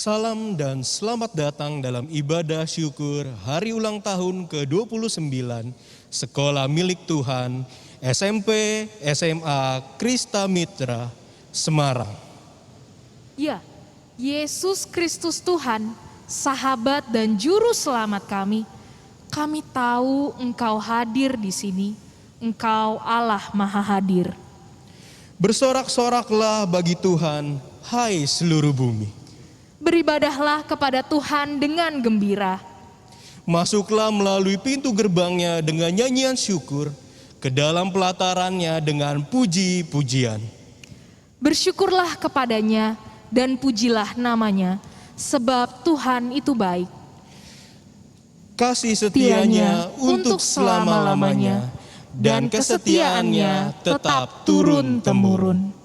Salam dan selamat datang dalam ibadah syukur hari ulang tahun ke-29 Sekolah Milik Tuhan SMP SMA Krista Mitra Semarang. Ya, Yesus Kristus Tuhan, sahabat dan juru selamat kami tahu Engkau hadir di sini, Engkau Allah Maha Hadir. Bersorak-soraklah bagi Tuhan, hai seluruh bumi. Beribadahlah kepada Tuhan dengan gembira. Masuklah melalui pintu gerbangnya dengan nyanyian syukur, ke dalam pelatarannya dengan puji-pujian. Bersyukurlah kepadanya dan pujilah namanya, sebab Tuhan itu baik. Kasih setianya untuk selama-lamanya, dan kesetiaannya tetap turun-temurun.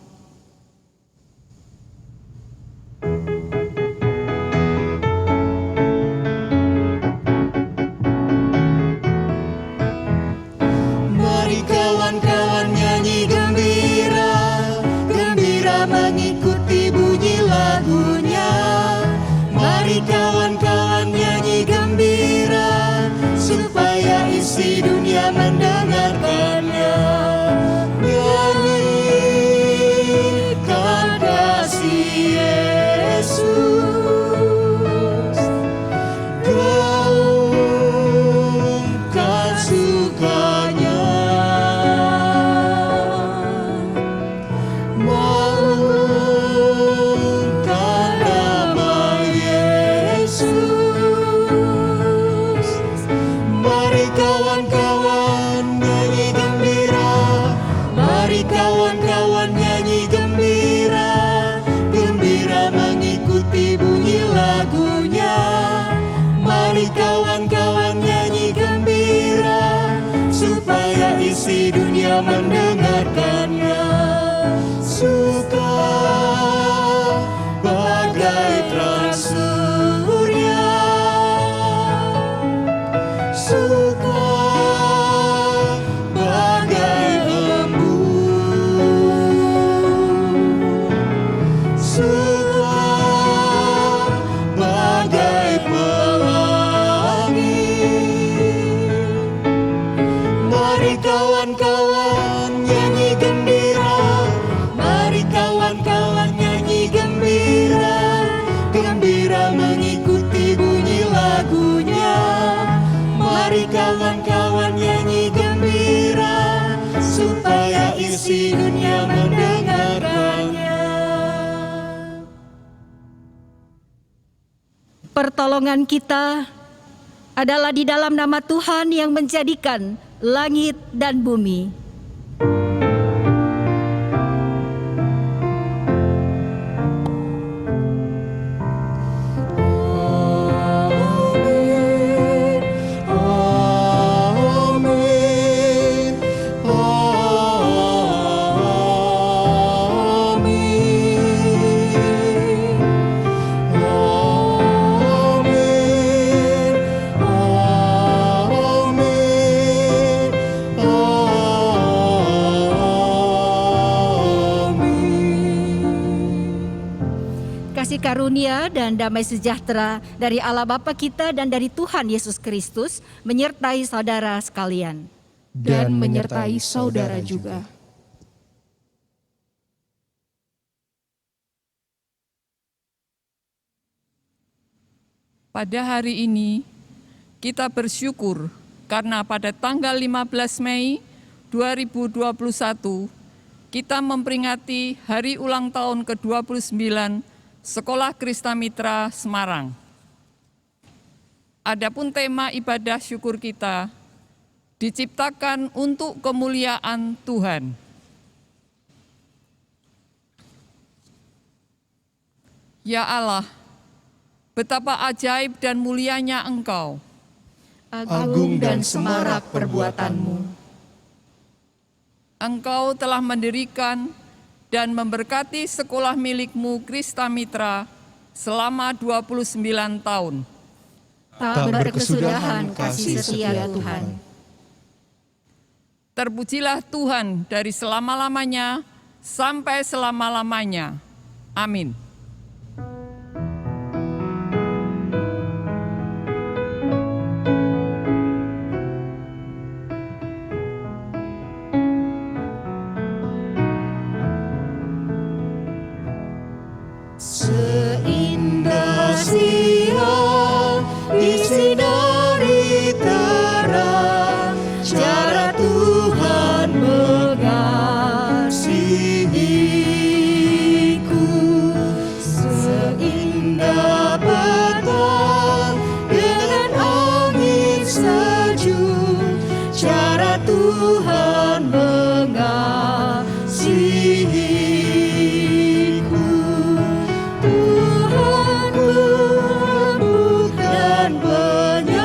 Mari kawan-kawan nyanyi gembira, gembira mengikuti bunyi lagunya. Mari kawan-kawan nyanyi gembira, supaya isi dunia mendengarkannya. Nyanyikan kasih Yesus, gaungkan sukanya, mengumumkan nama Yesus. Mari kawan-kawan nyanyi gembira, mari kawan-kawan nyanyi gembira, gembira mengikuti bunyi lagunya. Mari kawan-kawan nyanyi gembira, supaya isi dunia mendengarkannya. Suka bagai terang surya, suka bagai embun, suka bagai pelangi. Mari kawan-kawan nyanyi gembira, mari kawan-kawan nyanyi gembira, gembira mengikuti bunyi lagunya. Mari kawan-kawan nyanyi gembira, supaya isi dunia mendengarkannya. Pertolongan kita adalah di dalam nama Tuhan yang menjadikan langit dan bumi. Amin, Kasih karunia dan damai sejahtera dari Allah Bapa kita dan dari Tuhan Yesus Kristus menyertai saudara sekalian. Dan menyertai saudara juga. Pada hari ini, kita bersyukur karena pada tanggal 15 Mei 2021, kita memperingati hari ulang tahun ke-29 Sekolah Krista Mitra Semarang. Adapun tema ibadah syukur kita diciptakan untuk kemuliaan Tuhan. Ya Allah, betapa ajaib dan mulianya Engkau. agung dan semarak perbuatanmu. Engkau telah mendirikan dan memberkati sekolah milik-Mu Krista Mitra selama 29 tahun. Tak berkesudahan kasih setia Tuhan. Terpujilah Tuhan dari selama-lamanya sampai selama-lamanya. Amin. dan mengasihiku. Tuhanku lembut dan penyayang,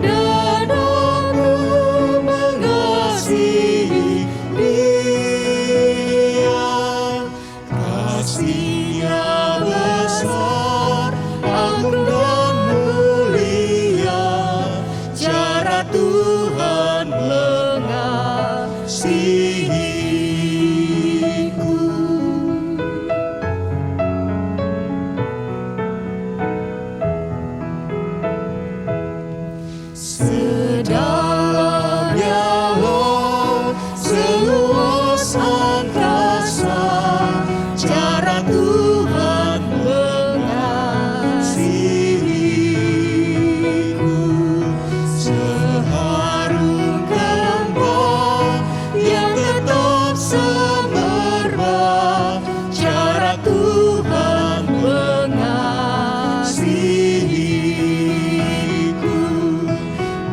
dan aku mengasihi Dia. Kasih-Nya besar, agung dan mulia, cara Tuhan mengasihiku. Sedalamnya laut, seluas angkasa, cara Tuhan mengasihiku. Seharum kembang yang tetap semerbak, cara Tuhan mengasihiku.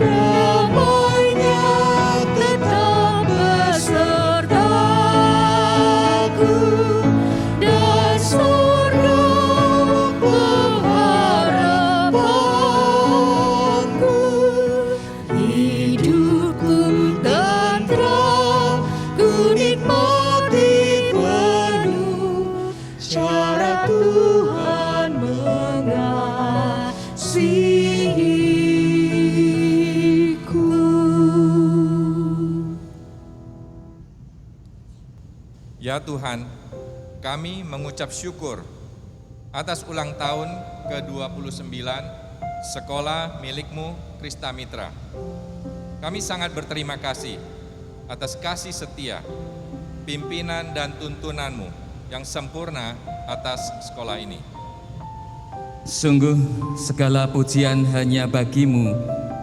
Damai-Nya tetap besertaku, dan surga pengharapanku. Hidupku tentram, ku nikmati penuh, cara Tuhan mengasihiku. Ya Tuhan, kami mengucap syukur atas ulang tahun ke-29 Sekolah Milik-Mu Krista Mitra. Kami sangat berterima kasih atas kasih setia, pimpinan dan tuntunan-Mu yang sempurna atas sekolah ini. Sungguh segala pujian hanya bagi-Mu,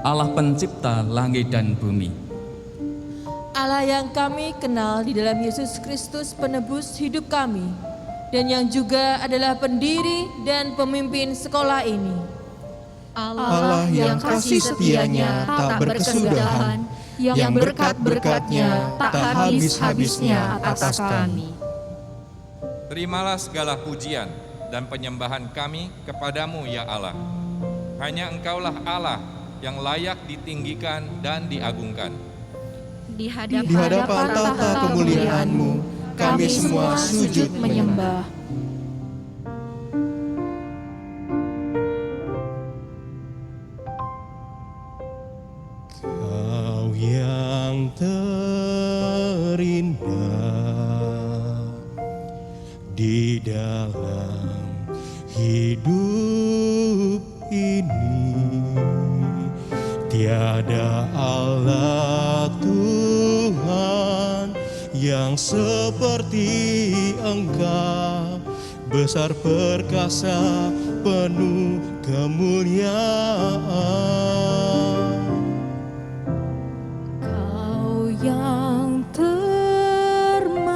Allah pencipta langit dan bumi. Allah yang kami kenal di dalam Yesus Kristus penebus hidup kami, dan yang juga adalah pendiri dan pemimpin sekolah ini. Allah yang kasih setianya tak berkesudahan, yang berkat-berkat-Nya tak habis-habisnya atas kami. Terimalah segala pujian dan penyembahan kami kepadamu ya Allah. Hanya Engkaulah Allah yang layak ditinggikan dan diagungkan. Di hadapan tahta kemuliaan-Mu, kami semua sujud menyembah. Kau yang terindah di dalam hidup ini, tiada Allah Tuhan yang seperti Engkau, besar perkasa penuh kemuliaan. Kau yang termanis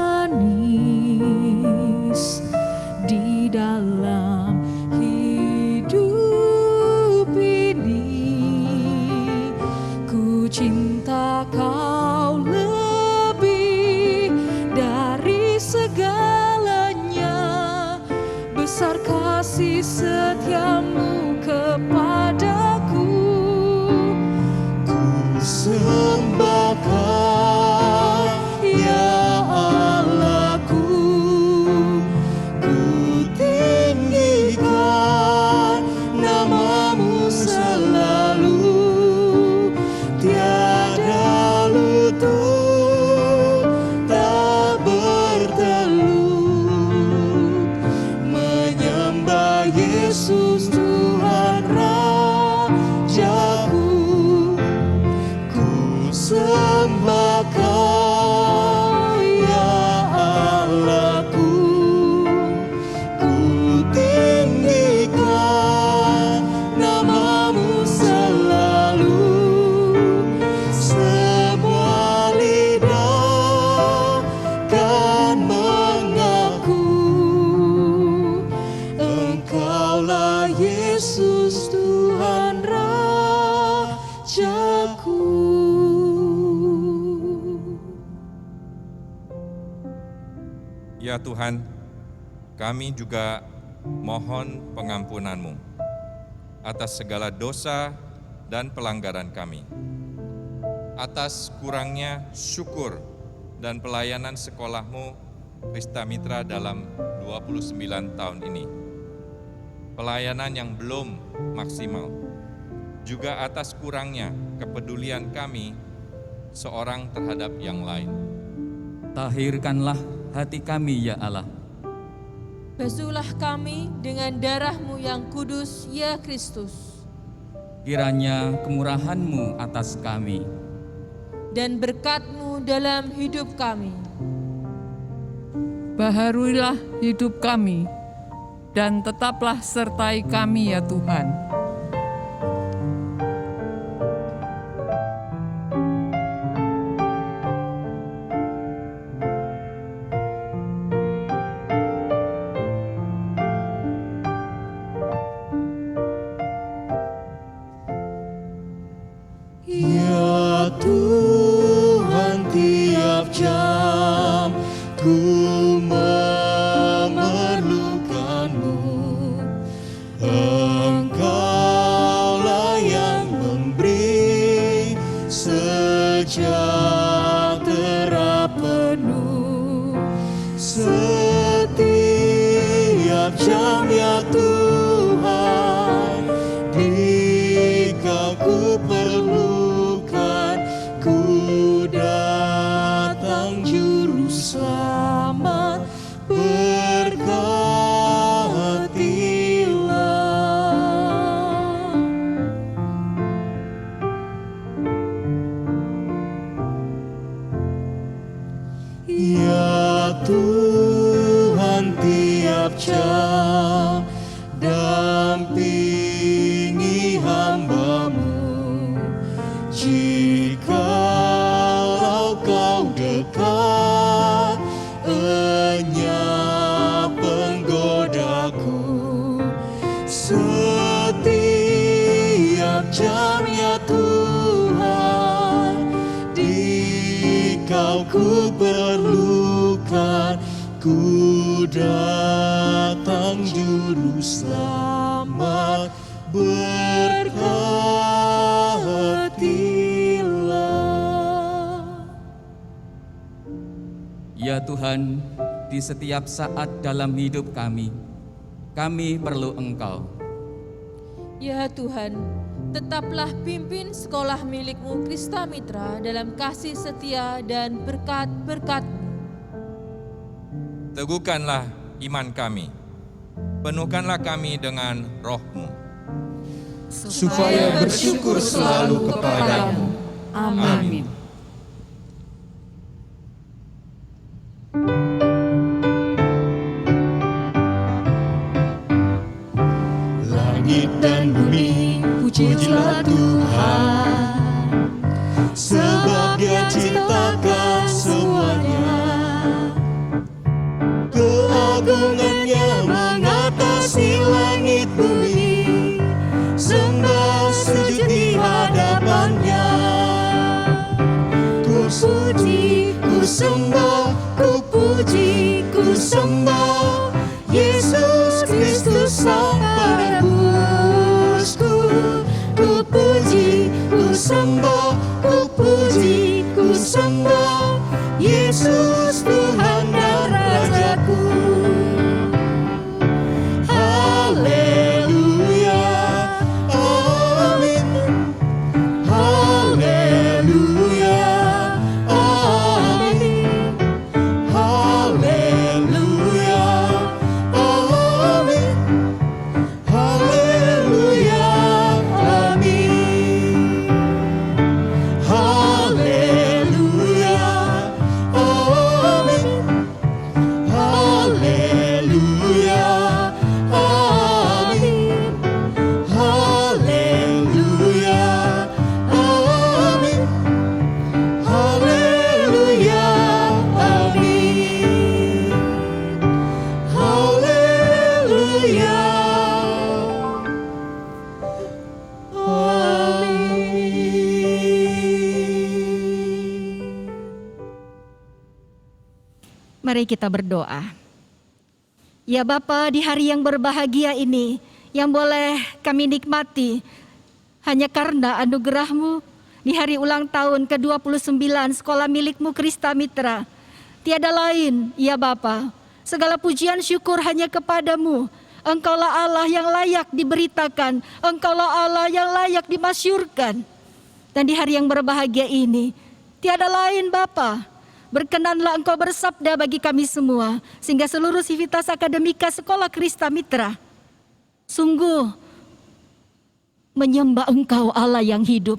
di dalam hidup ini, ku cinta Kau lebih dari segalanya, besar kasih setiamu kepadaku. Ku sembah Kau, ya Allahku, ku tinggikan nama-Mu selalu, tiada lutut tak bertelut, menyembah Yesus Tuhan Rajaku. Ku sembah Kau, ya Allahku, ku tinggikan nama-Mu selalu, semua lidah kan mengaku, Engkaulah Yesus Tuhan Rajaku. Ya Tuhan, kami juga mohon pengampunan-Mu atas segala dosa dan pelanggaran kami, atas kurangnya syukur dan pelayanan sekolah-Mu Krista Mitra dalam 29 tahun ini. Pelayanan yang belum maksimal, juga atas kurangnya kepedulian kami seorang terhadap yang lain. Tahirkanlah hati kami ya Allah. Basuhlah kami dengan darah-Mu yang kudus, ya Kristus. Kiranya kemurahan-Mu atas kami Dan berkat-Mu dalam hidup kami. Baharuilah hidup kami, dan tetaplah sertai kami ya Tuhan. Ya Tuhan, tiap jam ku memerlukan-Mu. Engkaulah yang memberi sejahtera penuh setiap jam ya Tuhan. Jika ku perlukan, ku datang juru selamat, berkatilah. Ya Tuhan, tiap jam dampingi hamba-Mu. Jikalau Kau dekat, enyap penggodaku setiap jam ya Tuhan. Dikau ku perlukan, ku datang juru selamat, berkatilah. ya Tuhan. Di setiap saat dalam hidup kami perlu Engkau. Ya Tuhan, tetaplah pimpin sekolah milik-Mu Krista Mitra dalam kasih setia dan berkat-berkat-Mu. Teguhkanlah iman kami, penuhkanlah kami dengan Roh-Mu, supaya bersyukur selalu kepada-Mu. Amin. Langit dan bumi, pujilah Tuhan, sebab Dia ciptakan semuanya. Keagungan-Nya mengatasi langit bumi, sembah sujud di hadapan-Nya. Ku puji, ku sembah, ku puji, ku sembah Yesus Kristus Sang Penebusku. Ku puji, ku sembah, ku puji, ku sembah Yesus Tuhan dan Rajaku. Haleluya, amin. Haleluya, amin. Mari kita berdoa. Ya Bapa, di hari yang berbahagia ini, yang boleh kami nikmati hanya karena anugerah-Mu, di hari ulang tahun ke-29 Sekolah Milik-Mu Krista Mitra. Tiada lain, ya Bapa, segala pujian syukur hanya kepadamu. Engkaulah Allah yang layak diberitakan, Engkaulah Allah yang layak dimasyurkan. Dan di hari yang berbahagia ini, tiada lain Bapa, berkenanlah Engkau bersabda bagi kami semua, sehingga seluruh sivitas akademika Sekolah Krista Mitra sungguh menyembah Engkau Allah yang hidup.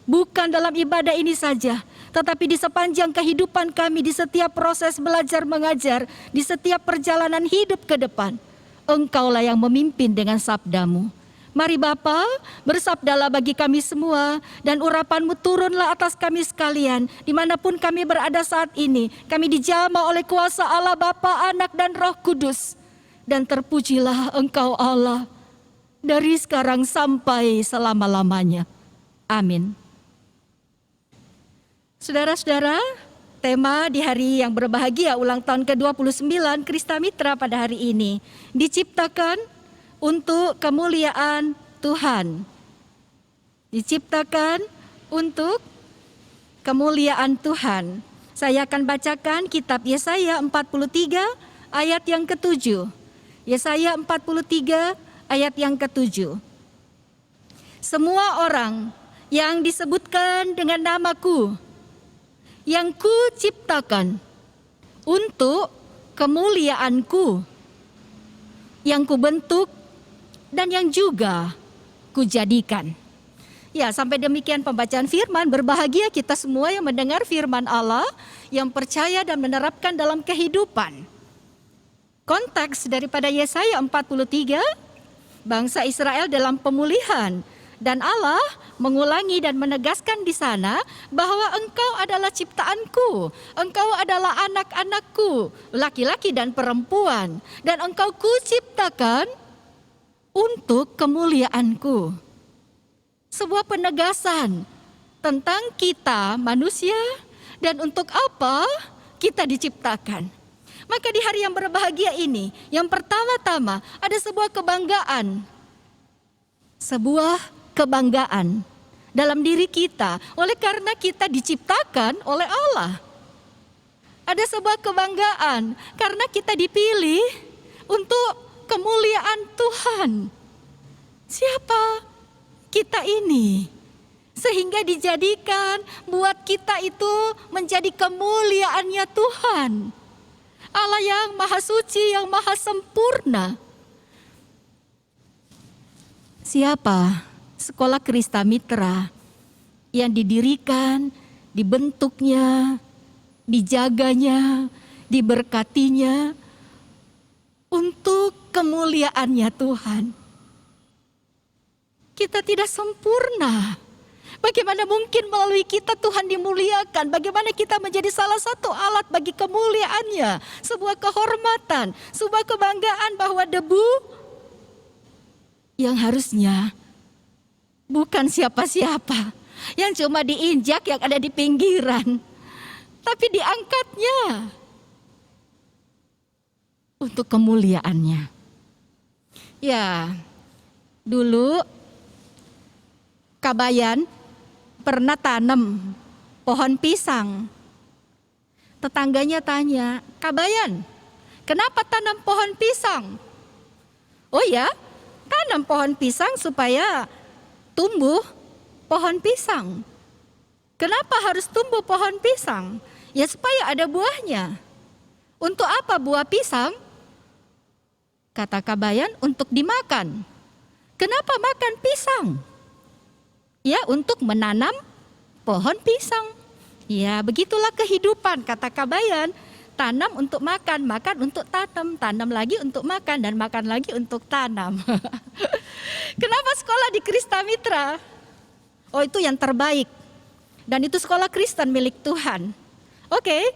Bukan dalam ibadah ini saja, tetapi di sepanjang kehidupan kami, di setiap proses belajar mengajar, di setiap perjalanan hidup ke depan, Engkaulah yang memimpin dengan sabda-Mu. Mari Bapa, bersabdalah bagi kami semua, dan urapan-Mu turunlah atas kami sekalian, dimanapun kami berada saat ini. Kami dijamah oleh kuasa Allah Bapa, Anak, dan Roh Kudus. Dan terpujilah Engkau Allah, dari sekarang sampai selama-lamanya. Amin. Saudara-saudara, tema di hari yang berbahagia ulang tahun ke-29 Krista Mitra pada hari ini diciptakan untuk kemuliaan Tuhan. Diciptakan untuk kemuliaan Tuhan. Saya akan bacakan kitab Yesaya 43 ayat yang ke-7. Yesaya 43 ayat yang ke-7. Semua orang yang disebutkan dengan namaku, yang kuciptakan untuk kemuliaanku, yang kubentuk dan yang juga kujadikan. Ya, sampai demikian pembacaan firman. Berbahagia kita semua yang mendengar firman Allah, yang percaya dan menerapkan dalam kehidupan. Konteks daripada Yesaya 43, bangsa Israel dalam pemulihan, dan Allah mengulangi dan menegaskan di sana bahwa engkau adalah ciptaanku, engkau adalah anak-anakku, laki-laki dan perempuan, dan engkau kuciptakan untuk kemuliaanku. Sebuah penegasan tentang kita manusia dan untuk apa kita diciptakan. Maka di hari yang berbahagia ini, yang pertama-tama ada sebuah kebanggaan. Sebuah kebanggaan dalam diri kita oleh karena kita diciptakan oleh Allah. Ada sebuah kebanggaan karena kita dipilih untuk kemuliaan Tuhan. Siapa kita ini? Sehingga dijadikan buat kita itu menjadi kemuliaannya Tuhan. Allah yang maha suci, yang maha sempurna. Siapa Sekolah Krista Mitra yang didirikan, dibentuknya, dijaganya, diberkatinya untuk kemuliaannya Tuhan. Kita tidak sempurna. Bagaimana mungkin melalui kita Tuhan dimuliakan? Bagaimana kita menjadi salah satu alat bagi kemuliaannya? Sebuah kehormatan, sebuah kebanggaan bahwa debu yang harusnya bukan siapa-siapa, yang cuma diinjak, yang ada di pinggiran, tapi diangkatnya untuk kemuliaannya. Ya, dulu Kabayan pernah tanam pohon pisang. Tetangganya tanya, Kabayan, kenapa tanam pohon pisang? Oh ya, tanam pohon pisang supaya tumbuh pohon pisang. Kenapa harus tumbuh pohon pisang? Ya supaya ada buahnya. Untuk apa buah pisang? Kata Kabayan, untuk dimakan. Kenapa makan pisang? Ya untuk menanam pohon pisang. Ya begitulah kehidupan, kata Kabayan. Tanam untuk makan, makan untuk tanam lagi untuk makan, dan makan lagi untuk tanam. Kenapa sekolah di Krista Mitra? Oh itu yang terbaik. Dan itu sekolah Kristen milik Tuhan. Oke,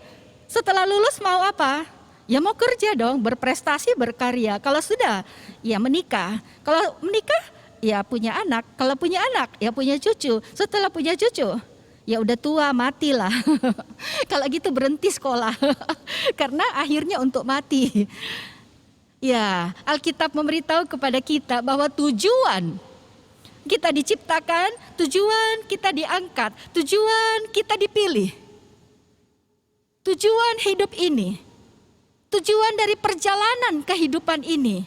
setelah lulus mau apa? Ya mau kerja dong, berprestasi, berkarya. Kalau sudah, ya menikah. Kalau menikah, ya punya anak. Kalau punya anak, ya punya cucu. Setelah punya cucu, Ya udah tua, matilah. Kalau gitu berhenti sekolah. Karena akhirnya untuk mati. Ya, Alkitab memberitahu kepada kita bahwa tujuan kita diciptakan, tujuan kita diangkat, tujuan kita dipilih. Tujuan hidup ini, tujuan dari perjalanan kehidupan ini.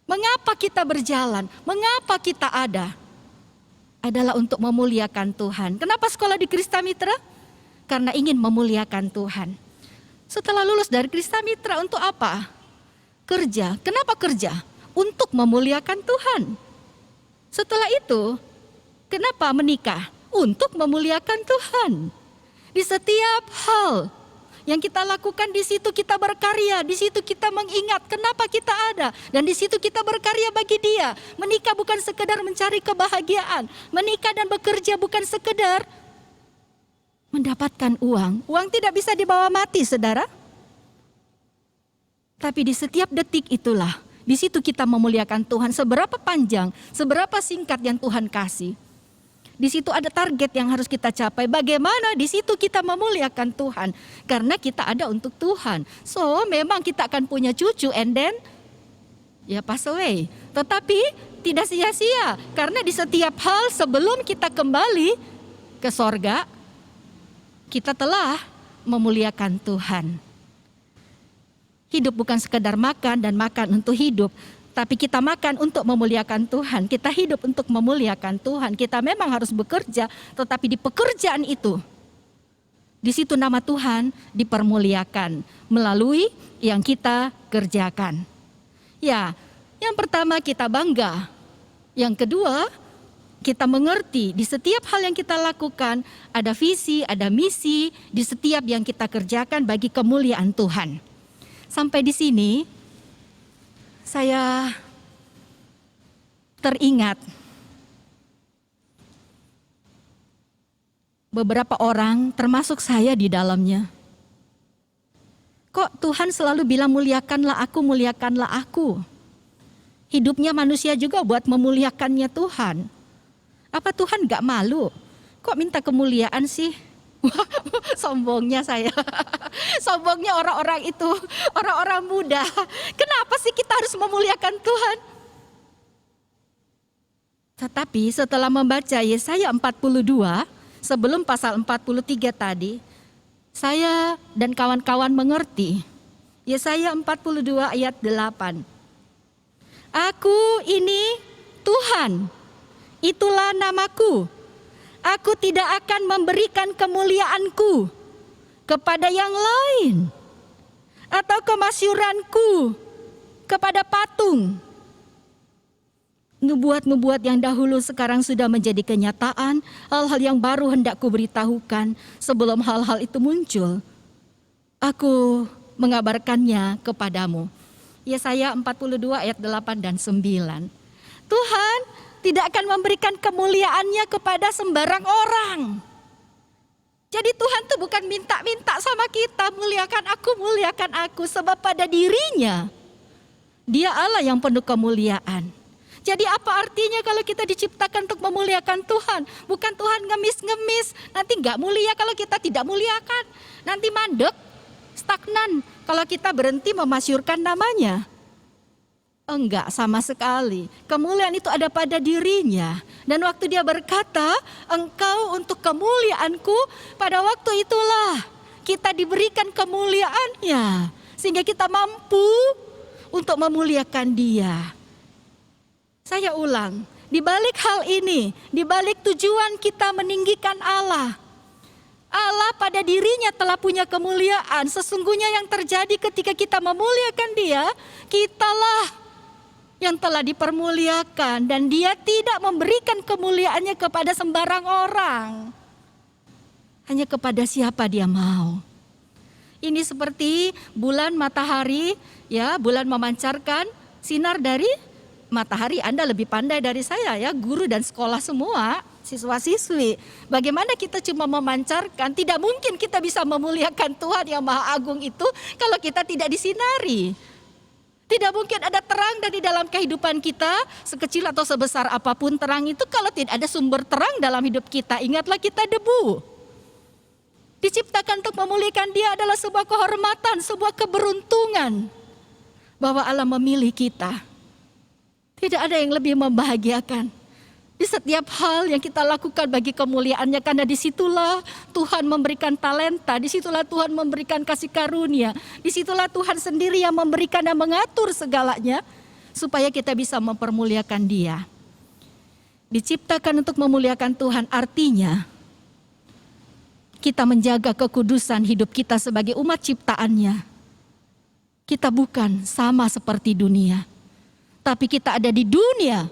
Mengapa kita berjalan? Mengapa kita ada? Adalah untuk memuliakan Tuhan. Kenapa sekolah di Krista Mitra? Karena ingin memuliakan Tuhan. Setelah lulus dari Krista Mitra untuk apa? Kerja. Kenapa kerja? Untuk memuliakan Tuhan. Setelah itu, kenapa menikah? Untuk memuliakan Tuhan. Di setiap hal yang kita lakukan, di situ kita berkarya, di situ kita mengingat kenapa kita ada, dan di situ kita berkarya bagi Dia. Menikah bukan sekedar mencari kebahagiaan, menikah dan bekerja bukan sekedar mendapatkan uang. Uang tidak bisa dibawa mati, saudara. Tapi di setiap detik itulah, di situ kita memuliakan Tuhan. Seberapa panjang, seberapa singkat yang Tuhan kasih. Di situ ada target yang harus kita capai. Bagaimana di situ kita memuliakan Tuhan. Karena kita ada untuk Tuhan. So memang kita akan punya cucu and then ya pass away. Tetapi tidak sia-sia. Karena di setiap hal sebelum kita kembali ke sorga, kita telah memuliakan Tuhan. Hidup bukan sekedar makan dan makan untuk hidup. Tapi kita makan untuk memuliakan Tuhan. Kita hidup untuk memuliakan Tuhan. Kita memang harus bekerja, tetapi di pekerjaan itu, di situ nama Tuhan dipermuliakan melalui yang kita kerjakan. Ya, yang pertama kita bangga. Yang kedua, kita mengerti di setiap hal yang kita lakukan ada visi, ada misi di setiap yang kita kerjakan bagi kemuliaan Tuhan. Sampai di sini saya teringat beberapa orang termasuk saya di dalamnya. Kok Tuhan selalu bilang muliakanlah aku, muliakanlah aku. Hidupnya manusia juga buat memuliakannya Tuhan. Apa Tuhan gak malu? Kok minta kemuliaan sih? Sombongnya saya. Sombongnya orang-orang itu, orang-orang muda. Kenapa sih kita harus memuliakan Tuhan? Tetapi setelah membaca Yesaya 42, sebelum pasal 43 tadi, saya dan kawan-kawan mengerti. Yesaya 42 ayat 8. Aku ini Tuhan, itulah namaku. Aku tidak akan memberikan kemuliaanku kepada yang lain atau kemasyuranku kepada patung. Nubuat-nubuat yang dahulu sekarang sudah menjadi kenyataan, hal-hal yang baru hendak kuberitahukan sebelum hal-hal itu muncul. Aku mengabarkannya kepadamu. Yesaya 42 ayat 8 dan 9. Tuhan tidak akan memberikan kemuliaannya kepada sembarang orang. Jadi Tuhan tuh bukan minta-minta sama kita, muliakan aku, sebab pada dirinya Dia Allah yang penuh kemuliaan. Jadi apa artinya kalau kita diciptakan untuk memuliakan Tuhan? Bukan Tuhan ngemis-ngemis, nanti gak mulia kalau kita tidak muliakan. Nanti mandek, stagnan kalau kita berhenti memasyurkan namanya. Enggak sama sekali. Kemuliaan itu ada pada dirinya. Dan waktu Dia berkata, engkau untuk kemuliaanku, pada waktu itulah kita diberikan kemuliaannya. Sehingga kita mampu untuk memuliakan Dia. Saya ulang, di balik hal ini, di balik tujuan kita meninggikan Allah, Allah pada dirinya telah punya kemuliaan. Sesungguhnya yang terjadi ketika kita memuliakan Dia, kitalah yang telah dipermuliakan, dan Dia tidak memberikan kemuliaannya kepada sembarang orang. Hanya kepada siapa Dia mau. Ini seperti bulan matahari, ya, bulan memancarkan sinar dari matahari. Anda lebih pandai dari saya ya, guru dan sekolah semua, siswa-siswi. Bagaimana kita cuma memancarkan, tidak mungkin kita bisa memuliakan Tuhan yang Maha Agung itu kalau kita tidak disinari. Tidak mungkin ada terang dari dalam kehidupan kita, sekecil atau sebesar apapun terang itu, kalau tidak ada sumber terang dalam hidup kita. Ingatlah, kita debu. Diciptakan untuk memuliakan Dia adalah sebuah kehormatan, sebuah keberuntungan bahwa Allah memilih kita. Tidak ada yang lebih membahagiakan di setiap hal yang kita lakukan bagi kemuliaan-Nya, karena disitulah Tuhan memberikan talenta, disitulah Tuhan memberikan kasih karunia, disitulah Tuhan sendiri yang memberikan dan mengatur segalanya supaya kita bisa mempermuliakan Dia. Diciptakan untuk memuliakan Tuhan artinya kita menjaga kekudusan hidup kita sebagai umat ciptaan-Nya. Kita bukan sama seperti dunia, tapi kita ada di dunia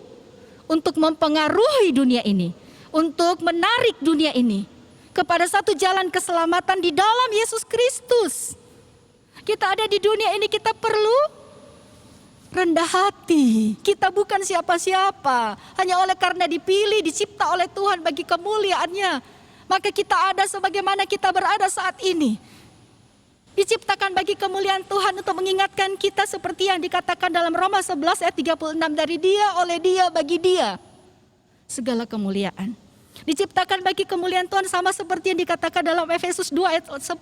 untuk mempengaruhi dunia ini, untuk menarik dunia ini kepada satu jalan keselamatan di dalam Yesus Kristus. Kita ada di dunia ini, kita perlu rendah hati. Kita bukan siapa-siapa, hanya oleh karena dipilih, dicipta oleh Tuhan bagi kemuliaan-Nya, maka kita ada sebagaimana kita berada saat ini. Diciptakan bagi kemuliaan Tuhan untuk mengingatkan kita seperti yang dikatakan dalam Roma 11 ayat 36, dari Dia, oleh Dia, bagi Dia segala kemuliaan. Diciptakan bagi kemuliaan Tuhan sama seperti yang dikatakan dalam Efesus 2 ayat 10.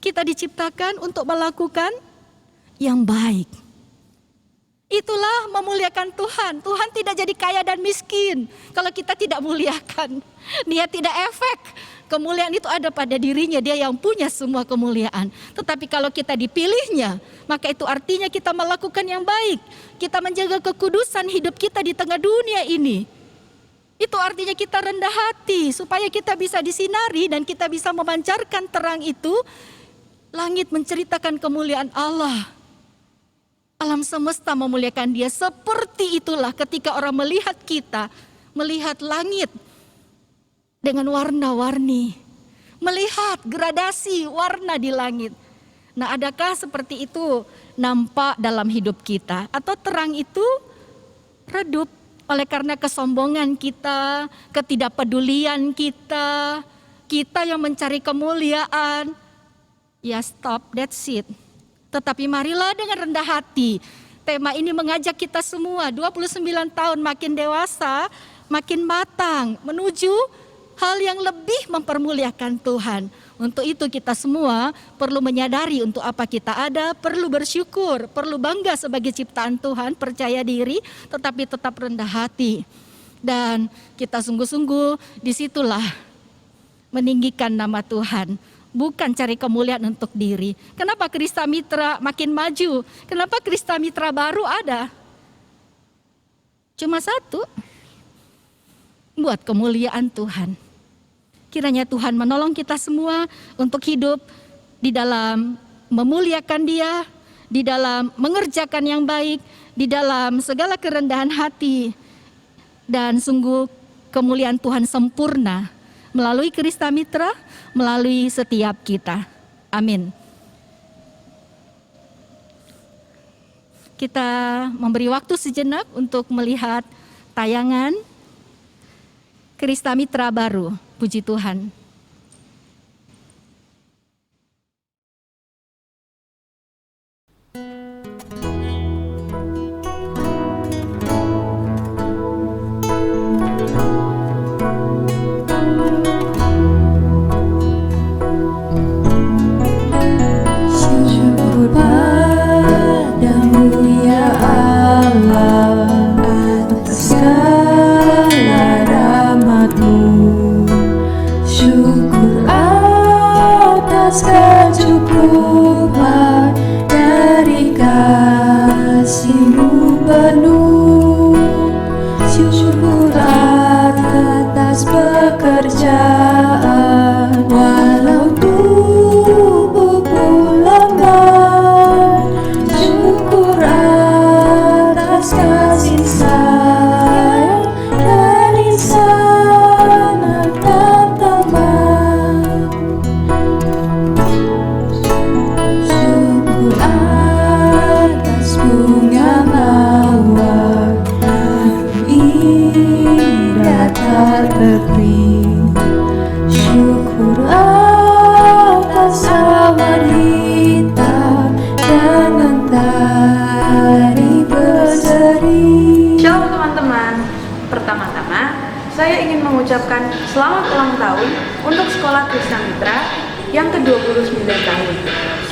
Kita diciptakan untuk melakukan yang baik. Itulah memuliakan Tuhan. Tuhan tidak jadi kaya dan miskin kalau kita tidak muliakan. Dia tidak efek. Kemuliaan itu ada pada dirinya, Dia yang punya semua kemuliaan. Tetapi kalau kita dipilihnya, maka itu artinya kita melakukan yang baik. Kita menjaga kekudusan hidup kita di tengah dunia ini. Itu artinya kita rendah hati supaya kita bisa disinari dan kita bisa memancarkan terang itu. Langit menceritakan kemuliaan Allah. Alam semesta memuliakan Dia. Seperti itulah ketika orang melihat kita, melihat langit dengan warna-warni, melihat gradasi warna di langit. Nah, adakah seperti itu nampak dalam hidup kita? Atau terang itu redup oleh karena kesombongan kita, ketidakpedulian kita, kita yang mencari kemuliaan? Ya stop, that's it. Tetapi marilah dengan rendah hati. Tema ini mengajak kita semua, 29 tahun makin dewasa, makin matang, menuju hal yang lebih mempermuliakan Tuhan. Untuk itu kita semua perlu menyadari untuk apa kita ada, perlu bersyukur, perlu bangga sebagai ciptaan Tuhan, percaya diri, tetapi tetap rendah hati. Dan kita sungguh-sungguh disitulah meninggikan nama Tuhan, bukan cari kemuliaan untuk diri. Kenapa Krista Mitra makin maju? Kenapa Krista Mitra baru ada? Cuma satu, buat kemuliaan Tuhan. Kiranya Tuhan menolong kita semua untuk hidup di dalam memuliakan Dia, di dalam mengerjakan yang baik, di dalam segala kerendahan hati. Dan sungguh kemuliaan Tuhan sempurna melalui Krista Mitra, melalui setiap kita. Amin. Kita memberi waktu sejenak untuk melihat tayangan Krista Mitra baru. Puji Tuhan. Syukur padamu ya Allah atas segala rahmat-Mu. Syukur atas kecukupan dari kasih-Mu penuh. Syukur atas pekerjaan walau tubuhku lemah. Syukur atas kasih sayang dari sanak dan teman. mengucapkan selamat ulang tahun untuk Sekolah Krista Mitra yang ke-29 tahun.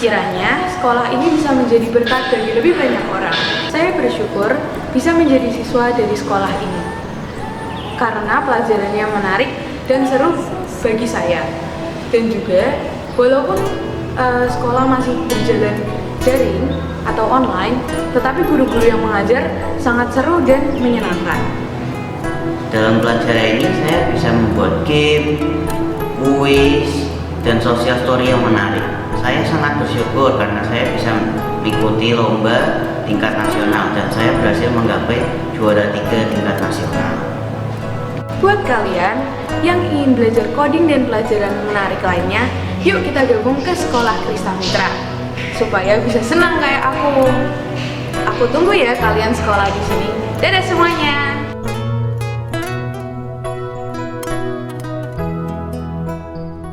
Kiranya sekolah ini bisa menjadi berkat bagi lebih banyak orang. Saya bersyukur bisa menjadi siswa dari sekolah ini karena pelajarannya menarik dan seru bagi saya. Dan juga walaupun sekolah masih berjalan daring atau online, tetapi guru-guru yang mengajar sangat seru dan menyenangkan. Dalam pelajaran ini saya bisa membuat game, kuis, dan social story yang menarik. Saya sangat bersyukur karena saya bisa mengikuti lomba tingkat nasional dan saya berhasil menggapai juara 3 tingkat nasional. Buat kalian yang ingin belajar coding dan pelajaran menarik lainnya, yuk kita gabung ke Sekolah Krista Mitra supaya bisa senang kayak aku. Aku tunggu ya kalian sekolah di sini. Dadah semuanya.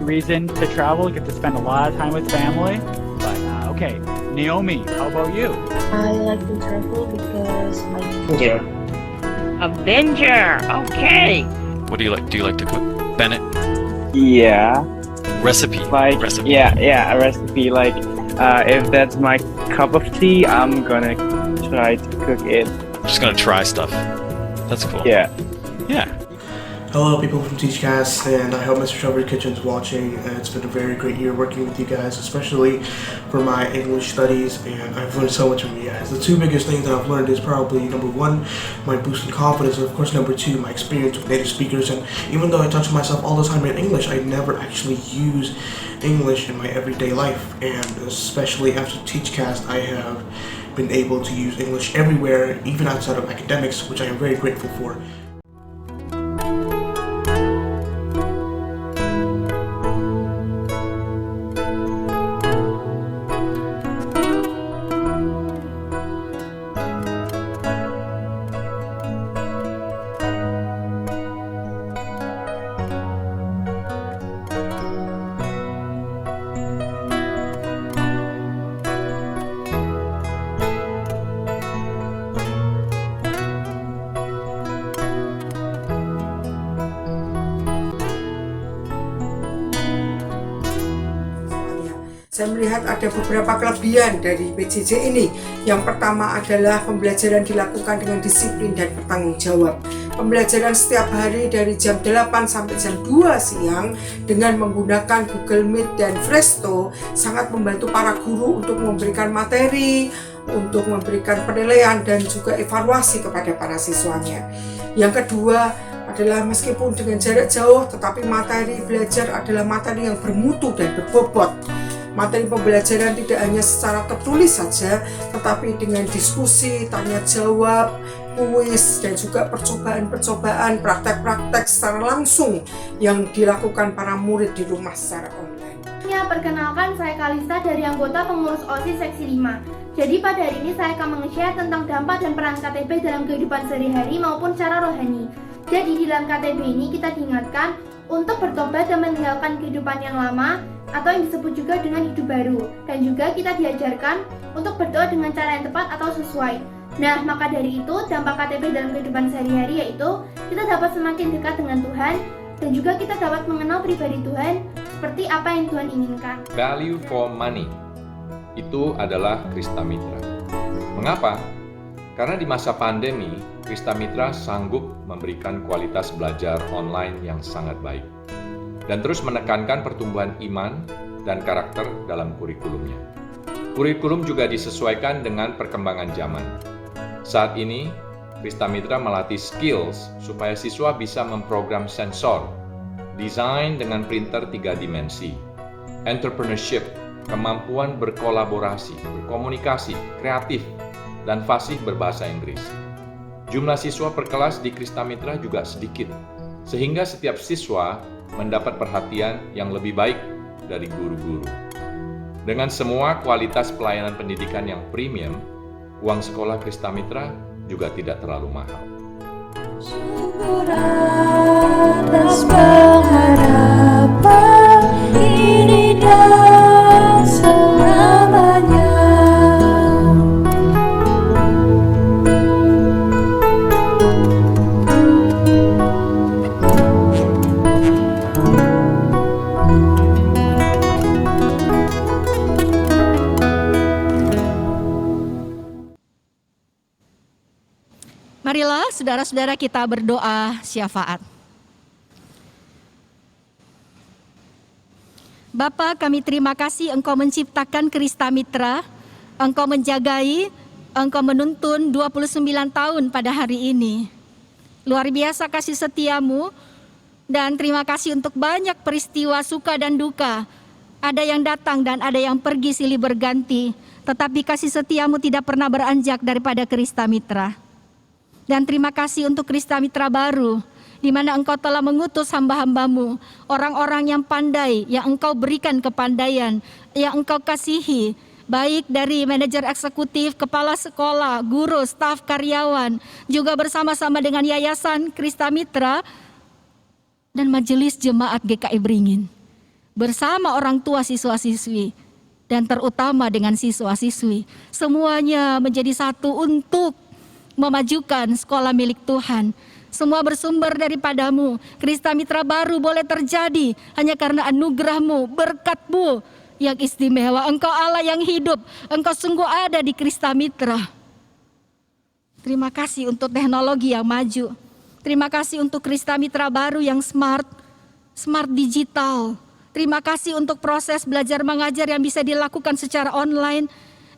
Reason to travel, get to spend a lot of time with family. But okay, Naomi, how about you? I like to travel because I Avenger. Okay. What do you like? Do you like to cook? Bennett? Yeah. Recipe. Like Recipe. yeah, a recipe. Like if that's my cup of tea, I'm gonna try to cook it. Just gonna try stuff. That's cool. Yeah. Yeah. Hello people from Teachcast, and I hope Mr. Strawberry Kitchen's watching. It's been a very great year working with you guys, especially for my English studies, and I've learned so much from you guys. The two biggest things that I've learned is probably number one, my boosting confidence, and of course number two, my experience with native speakers. And even though I touch myself all the time in English, I never actually use English in my everyday life, and especially after Teachcast, I have been able to use English everywhere, even outside of academics, which I am very grateful for. Saya melihat ada beberapa kelebihan dari PJJ ini. Yang pertama adalah pembelajaran dilakukan dengan disiplin dan bertanggung jawab. Pembelajaran setiap hari dari jam 8 sampai jam 2 siang dengan menggunakan Google Meet dan Presto sangat membantu para guru untuk memberikan materi, untuk memberikan penilaian dan juga evaluasi kepada para siswanya. Yang kedua adalah meskipun dengan jarak jauh, tetapi materi belajar adalah materi yang bermutu dan berbobot. Materi pembelajaran tidak hanya secara tertulis saja, tetapi dengan diskusi, tanya jawab, kuis, dan juga percobaan-percobaan, praktek-praktek secara langsung yang dilakukan para murid di rumah secara online. Ya, perkenalkan saya Kalista dari anggota pengurus OSIS Seksi 5. Jadi pada hari ini saya akan meng-share tentang dampak dan peran KTP dalam kehidupan sehari-hari maupun cara rohani. Jadi di dalam KTP ini kita diingatkan untuk bertobat dan meninggalkan kehidupan yang lama atau yang disebut juga dengan hidup baru, dan juga kita diajarkan untuk berdoa dengan cara yang tepat atau sesuai. Nah, maka dari itu dampak KTP dalam kehidupan sehari-hari yaitu kita dapat semakin dekat dengan Tuhan dan juga kita dapat mengenal pribadi Tuhan seperti apa yang Tuhan inginkan. Value for money itu adalah Krista Mitra. Mengapa? Karena di masa pandemi, Krista Mitra sanggup memberikan kualitas belajar online yang sangat baik dan terus menekankan pertumbuhan iman dan karakter dalam kurikulumnya. Kurikulum juga disesuaikan dengan perkembangan zaman. Saat ini, Krista Mitra melatih skills supaya siswa bisa memprogram sensor, desain dengan printer 3 dimensi, entrepreneurship, kemampuan berkolaborasi, berkomunikasi, kreatif, dan fasih berbahasa Inggris. Jumlah siswa per kelas di Krista Mitra juga sedikit, sehingga setiap siswa mendapat perhatian yang lebih baik dari guru-guru. Dengan semua kualitas pelayanan pendidikan yang premium, uang sekolah Krista Mitra juga tidak terlalu mahal. Syukur atas pengharapan ini dan selamanya. saudara-saudara kita berdoa syafaat. Bapa, kami terima kasih Engkau menciptakan Krista Mitra, Engkau menjagai, Engkau menuntun 29 tahun pada hari ini. Luar biasa kasih setiamu, dan terima kasih untuk banyak peristiwa suka dan duka. Ada yang datang dan ada yang pergi silih berganti, tetapi kasih setiamu tidak pernah beranjak daripada Krista Mitra. Dan terima kasih untuk Krista Mitra baru, di mana Engkau telah mengutus hamba-hambamu, orang-orang yang pandai, yang Engkau berikan kepandaian, yang Engkau kasihi, baik dari manajer eksekutif, kepala sekolah, guru, staf, karyawan, juga bersama-sama dengan Yayasan Krista Mitra dan Majelis Jemaat GKI Beringin, bersama orang tua siswa-siswi, dan terutama dengan siswa-siswi, semuanya menjadi satu untuk memajukan sekolah milik Tuhan. Semua bersumber daripadamu. Krista Mitra baru boleh terjadi hanya karena anugerah-Mu, berkat-Mu yang istimewa. Engkau Allah yang hidup, Engkau sungguh ada di Krista Mitra. Terima kasih untuk teknologi yang maju. Terima kasih untuk Krista Mitra baru yang smart digital. Terima kasih untuk proses belajar mengajar yang bisa dilakukan secara online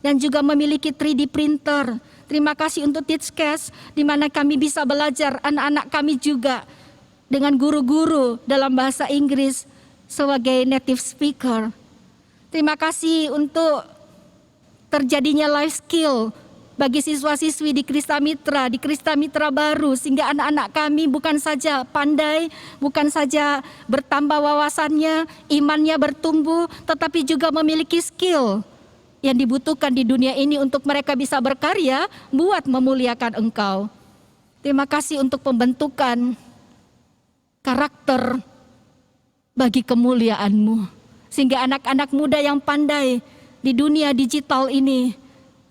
dan juga memiliki 3D printer. Terima kasih untuk Teachcast, di mana kami bisa belajar, anak-anak kami juga dengan guru-guru dalam bahasa Inggris sebagai native speaker. Terima kasih untuk terjadinya life skill bagi siswa-siswi di Krista Mitra baru, sehingga anak-anak kami bukan saja pandai, bukan saja bertambah wawasannya, imannya bertumbuh, tetapi juga memiliki skill yang dibutuhkan di dunia ini untuk mereka bisa berkarya buat memuliakan Engkau. Terima kasih untuk pembentukan karakter bagi kemuliaan-Mu, sehingga anak-anak muda yang pandai di dunia digital ini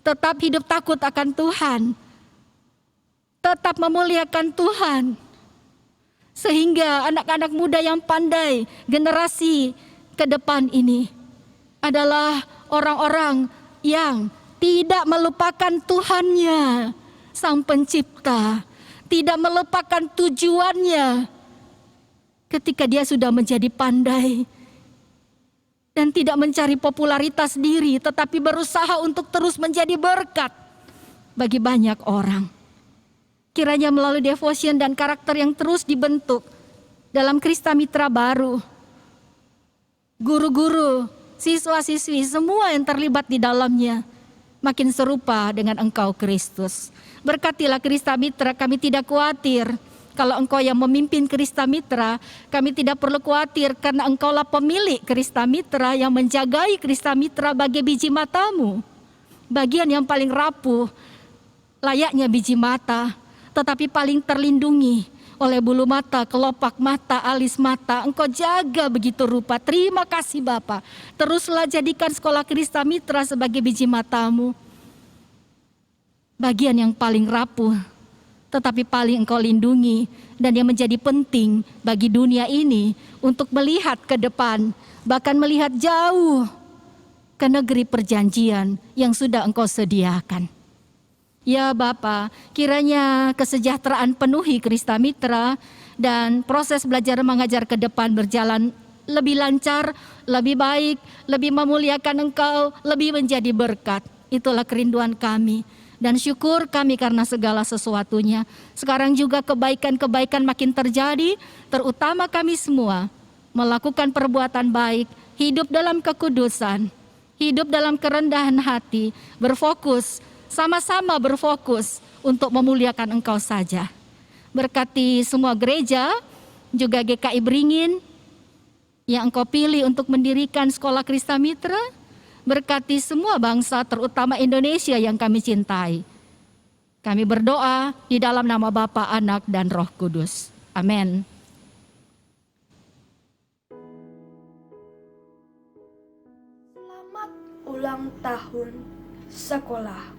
tetap hidup takut akan Tuhan, tetap memuliakan Tuhan, sehingga anak-anak muda yang pandai generasi ke depan ini adalah orang-orang yang tidak melupakan Tuhannya, Sang Pencipta, tidak melupakan tujuannya ketika dia sudah menjadi pandai dan tidak mencari popularitas diri, tetapi berusaha untuk terus menjadi berkat bagi banyak orang. Kiranya melalui devotion dan karakter yang terus dibentuk dalam Krista Mitra baru, guru-guru, siswa-siswi, semua yang terlibat di dalamnya makin serupa dengan Engkau Kristus. Berkatilah Krista Mitra, kami tidak khawatir kalau Engkau yang memimpin Krista Mitra. Kami tidak perlu khawatir karena Engkaulah pemilik Krista Mitra yang menjagai Krista Mitra bagi biji matamu. Bagian yang paling rapuh layaknya biji mata, tetapi paling terlindungi oleh bulu mata, kelopak mata, alis mata. Engkau jaga begitu rupa. Terima kasih Bapa. Teruslah jadikan sekolah Krista Mitra sebagai biji matamu. Bagian yang paling rapuh, tetapi paling Engkau lindungi, dan yang menjadi penting bagi dunia ini untuk melihat ke depan, bahkan melihat jauh ke negeri perjanjian yang sudah Engkau sediakan. Ya Bapa, kiranya kesejahteraan penuhi Krista Mitra dan proses belajar mengajar ke depan berjalan lebih lancar, lebih baik, lebih memuliakan Engkau, lebih menjadi berkat. Itulah kerinduan kami dan syukur kami karena segala sesuatunya. Sekarang juga kebaikan-kebaikan makin terjadi, terutama kami semua melakukan perbuatan baik, hidup dalam kekudusan, hidup dalam kerendahan hati, berfokus, sama-sama berfokus untuk memuliakan Engkau saja. Berkati semua gereja, juga GKI Beringin yang Engkau pilih untuk mendirikan sekolah Krista Mitra. Berkati semua bangsa, terutama Indonesia yang kami cintai. Kami berdoa di dalam nama Bapa, Anak, dan Roh Kudus. Amin. Selamat ulang tahun sekolahku.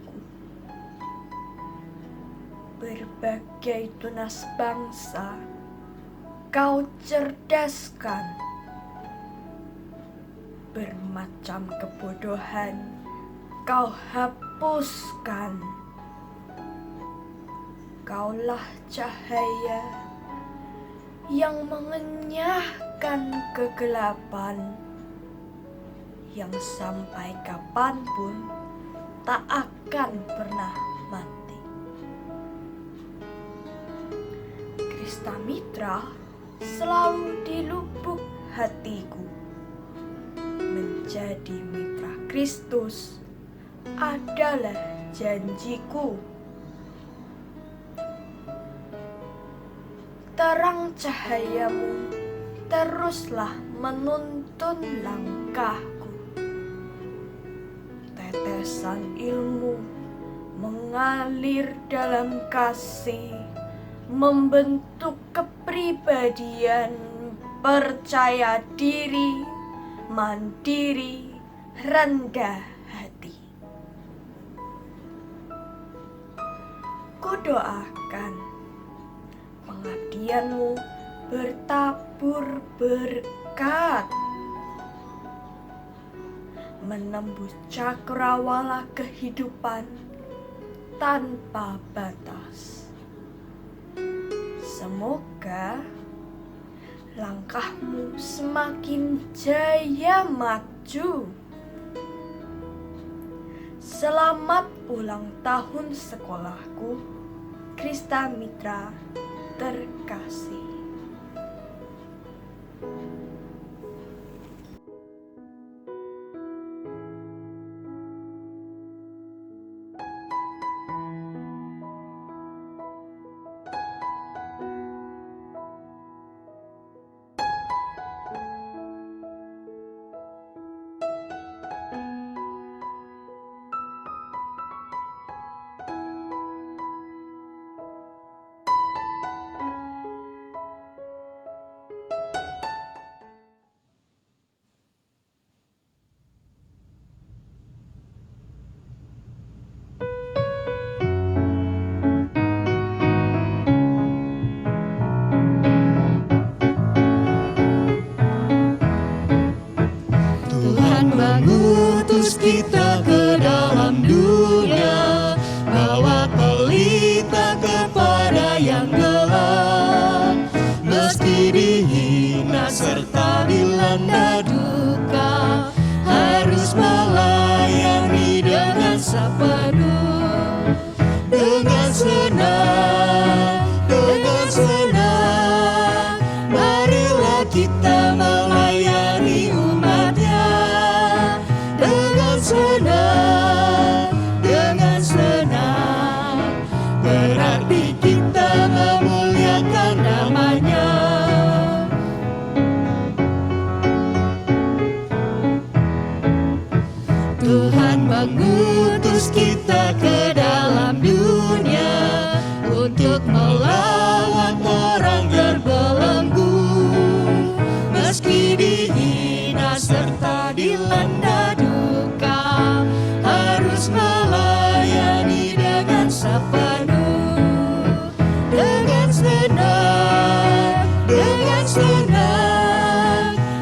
Berbagai tunas bangsa kau cerdaskan, bermacam kebodohan kau hapuskan. Engkaulah cahaya yang mengenyahkan kegelapan, yang sampai kapanpun tak akan pernah mati. Kristamitra selalu di lubuk hatiku. Menjadi mitra Kristus adalah janjiku. Terang cahayamu teruslah menuntun langkahku. Tetesan ilmu mengalir dalam kasih, membentuk kepribadian percaya diri, mandiri, rendah hati. Kudoakan pengabdianmu bertabur berkat, menembus cakrawala kehidupan tanpa batas. Semoga langkahmu semakin jaya maju. Selamat ulang tahun sekolahku, Kristamitra terkasih. Mengutus kita ke dalam dunia, bawa pelita kepada yang gelap. Meski dihina serta dilanda duka, harus melayani dengan sepenuh, dengan senang, marilah kita melayani umatnya. Dengan senang, berarti kita memuliakan namanya. Tuhan mengutus kita ke dalam dunia untuk melawan orang terbelenggu. Meski dihina serta dilanda duka, harus melayani dengan sepenuh, dengan senang,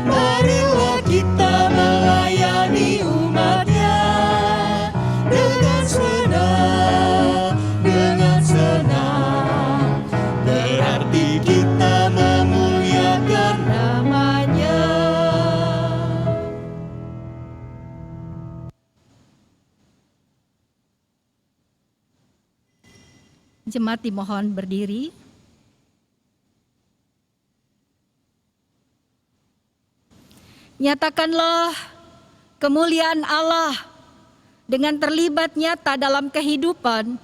marilah kita melayani umatnya. Dengan senang, berarti kita memuliakan namanya. Jemaat dimohon berdiri. Nyatakanlah kemuliaan Allah dengan terlibat nyata dalam kehidupan,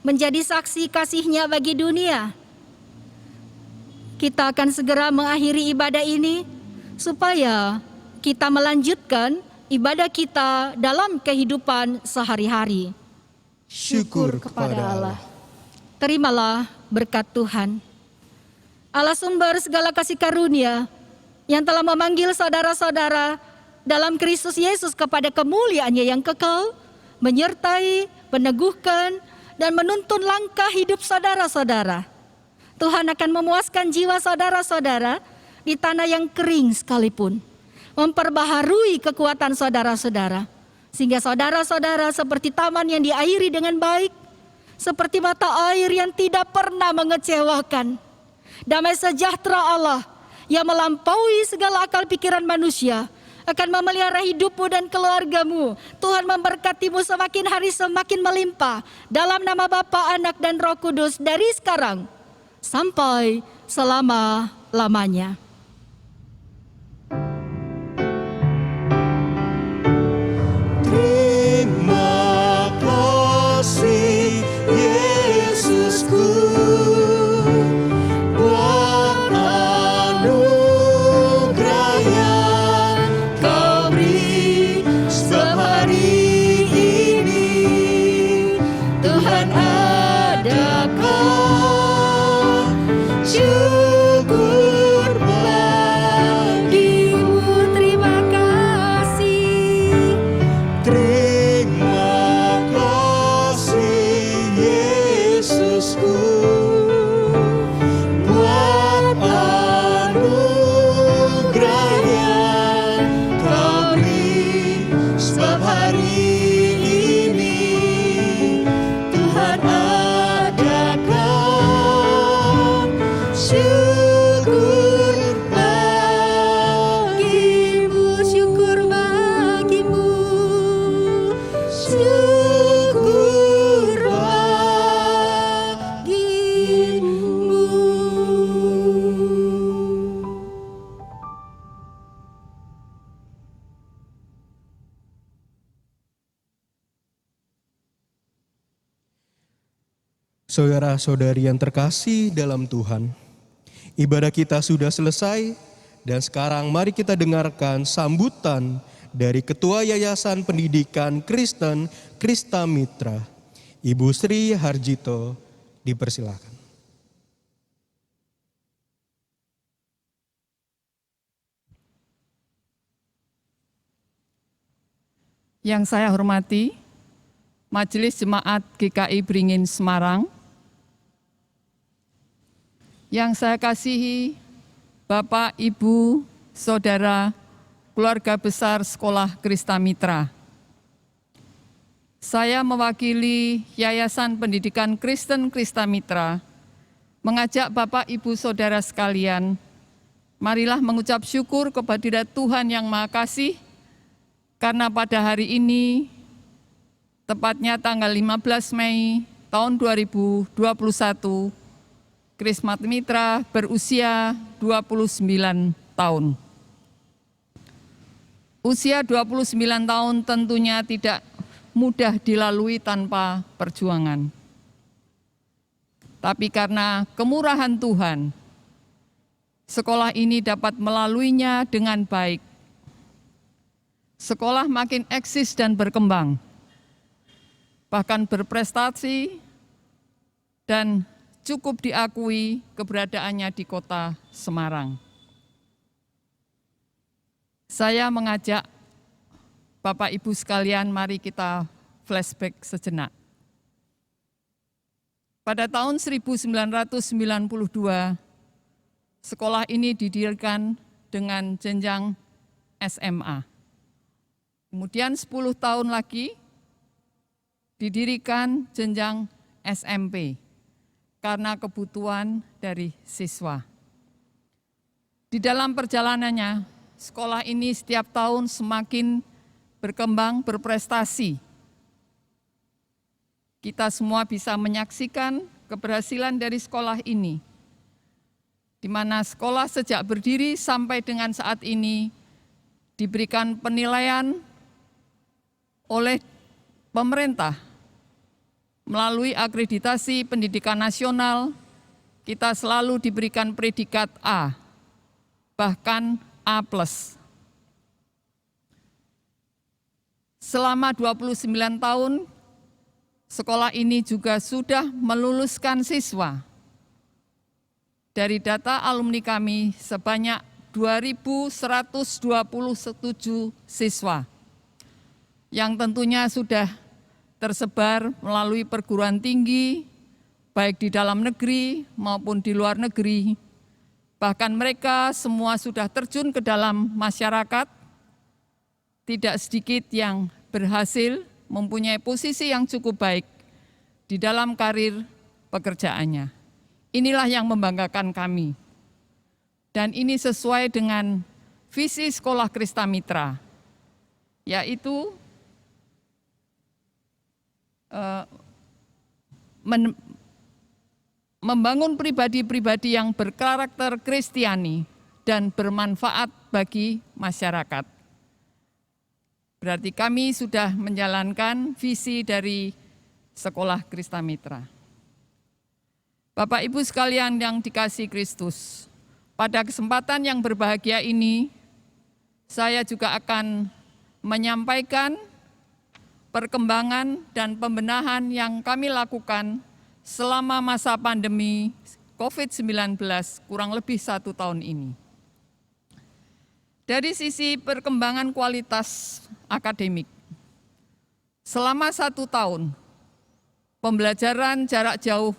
menjadi saksi kasih-Nya bagi dunia. Kita akan segera mengakhiri ibadah ini supaya kita melanjutkan ibadah kita dalam kehidupan sehari-hari. Syukur kepada Allah. Terimalah berkat Tuhan. Allah sumber segala kasih karunia yang telah memanggil saudara-saudara dalam Kristus Yesus kepada kemuliaan-Nya yang kekal, menyertai, meneguhkan, dan menuntun langkah hidup saudara-saudara. Tuhan akan memuaskan jiwa saudara-saudara di tanah yang kering sekalipun, memperbaharui kekuatan saudara-saudara, sehingga saudara-saudara seperti taman yang diairi dengan baik, seperti mata air yang tidak pernah mengecewakan. Damai sejahtera Allah yang melampaui segala akal pikiran manusia akan memelihara hidupmu dan keluargamu. Tuhan memberkatimu semakin hari semakin melimpah. Dalam nama Bapa, Anak, dan Roh Kudus, dari sekarang sampai selama-lamanya. Terima kasih Yesusku buat anugerah yang Kau beri setiap hari ini. Tuhan adakan syukur bagimu. Terima kasih. Terima kasih Yesusku buat anugerah yang Kau beri setiap hari ini. Tuhan adakan syukur bagimu, syukur bagimu, syukur bagimu. Saudara-saudari yang terkasih dalam Tuhan, ibadah kita sudah selesai dan sekarang mari kita dengarkan sambutan dari Ketua Yayasan Pendidikan Kristen Krista Mitra, Ibu Sri Harjito, dipersilakan. Yang saya hormati Majelis Jemaat GKI Beringin Semarang, yang saya kasihi Bapak, Ibu, Saudara, keluarga besar Sekolah Krista Mitra. Saya mewakili Yayasan Pendidikan Kristen Krista Mitra, mengajak Bapak, Ibu, Saudara sekalian, marilah mengucap syukur kepada Tuhan Yang Maha Kasih, karena pada hari ini, tepatnya tanggal 15 Mei tahun 2021, Krisma Mitra berusia 29 tahun. Usia 29 tahun tentunya tidak mudah dilalui tanpa perjuangan. Tapi karena kemurahan Tuhan, sekolah ini dapat melaluinya dengan baik. Sekolah makin eksis dan berkembang, bahkan berprestasi dan cukup diakui keberadaannya di kota Semarang. Saya mengajak Bapak Ibu sekalian, mari kita flashback sejenak. Pada tahun 1992, sekolah ini didirikan dengan jenjang SMA. Kemudian 10 tahun lagi didirikan jenjang SMP karena kebutuhan dari siswa. Di dalam perjalanannya, sekolah ini setiap tahun semakin berkembang, berprestasi. Kita semua bisa menyaksikan keberhasilan dari sekolah ini, di mana sekolah sejak berdiri sampai dengan saat ini diberikan penilaian oleh pemerintah melalui akreditasi pendidikan nasional. Kita selalu diberikan predikat A, bahkan A+. Selama 29 tahun, sekolah ini juga sudah meluluskan siswa. Dari data alumni kami sebanyak 2.127 siswa, yang tentunya sudah tersebar melalui perguruan tinggi, baik di dalam negeri maupun di luar negeri. Bahkan mereka semua sudah terjun ke dalam masyarakat, tidak sedikit yang berhasil mempunyai posisi yang cukup baik di dalam karir pekerjaannya. Inilah yang membanggakan kami. Dan ini sesuai dengan visi Sekolah Krista Mitra, yaitu membangun pribadi-pribadi yang berkarakter Kristiani dan bermanfaat bagi masyarakat. Berarti kami sudah menjalankan visi dari Sekolah Krista Mitra. Bapak Ibu sekalian yang dikasihi Kristus, pada kesempatan yang berbahagia ini, saya juga akan menyampaikan perkembangan dan pembenahan yang kami lakukan selama masa pandemi COVID-19 kurang lebih 1 tahun ini. Dari sisi perkembangan kualitas akademik, selama 1 tahun, pembelajaran jarak jauh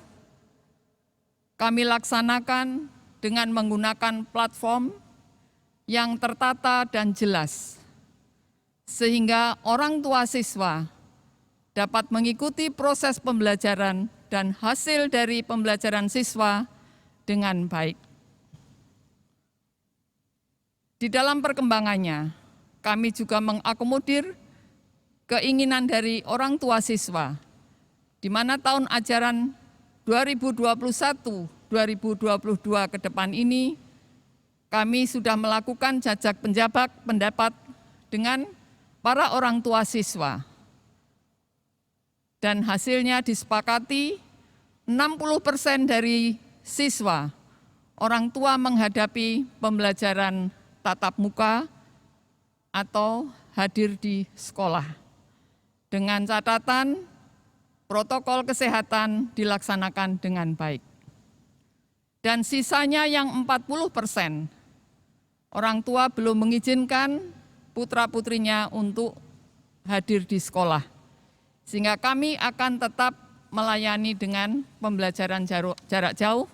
kami laksanakan dengan menggunakan platform yang tertata dan jelas, sehingga orang tua siswa dapat mengikuti proses pembelajaran dan hasil dari pembelajaran siswa dengan baik. Di dalam perkembangannya, kami juga mengakomodir keinginan dari orang tua siswa, di mana tahun ajaran 2021-2022 ke depan ini, kami sudah melakukan jajak pendapat dengan para orang tua siswa. Dan hasilnya disepakati 60% dari siswa, orang tua menghadapi pembelajaran tatap muka atau hadir di sekolah. Dengan catatan protokol kesehatan dilaksanakan dengan baik. Dan sisanya yang 40%, orang tua belum mengizinkan putra-putrinya untuk hadir di sekolah. Sehingga kami akan tetap melayani dengan pembelajaran jarak jauh